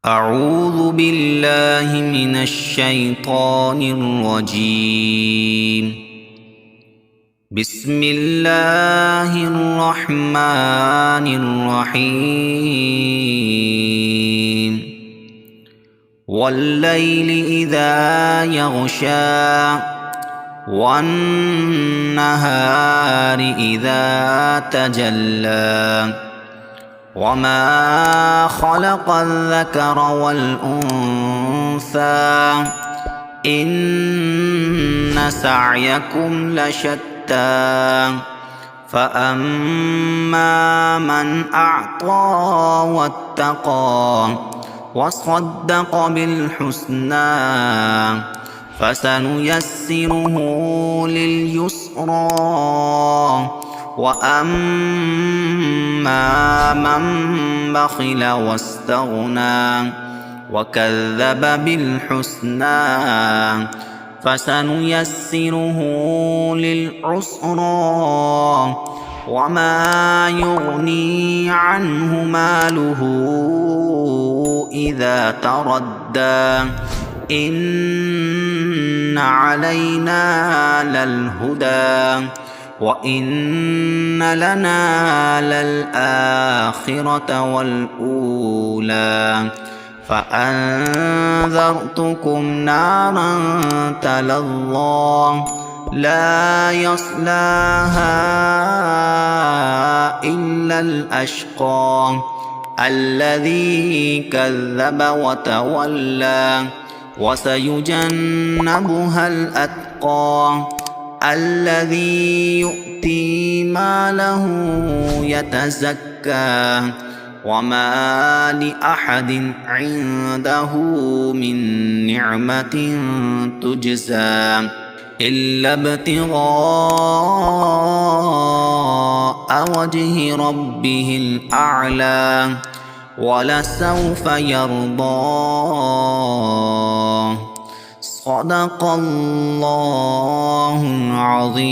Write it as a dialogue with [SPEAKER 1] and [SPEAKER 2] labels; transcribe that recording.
[SPEAKER 1] أعوذ بالله من الشيطان الرجيم. بسم الله الرحمن الرحيم. والليل إذا يغشى والنهار إذا تجلى وما خلق الذكر والأنثى إن سعيكم لشتى فأما من أعطى واتقى وصدق بالحسنى فسنيسره لليسرى وأما من بخل واستغنى وكذب بالحسنى فسنيسره للعسرى وما يغني عنه ماله إذا تردى إن علينا للهدى وإن لنا للآخرة والأولى فأنذرتكم نارا تلظى لا يصلاها إلا الأشقى الذي كذب وتولى وسيجنبها الأتقى الذي يؤتي ماله يتزكى وما لأحد عنده من نعمة تجزى إلا ابتغاء وجه ربه الأعلى ولسوف يرضى. صدق الله العظيم.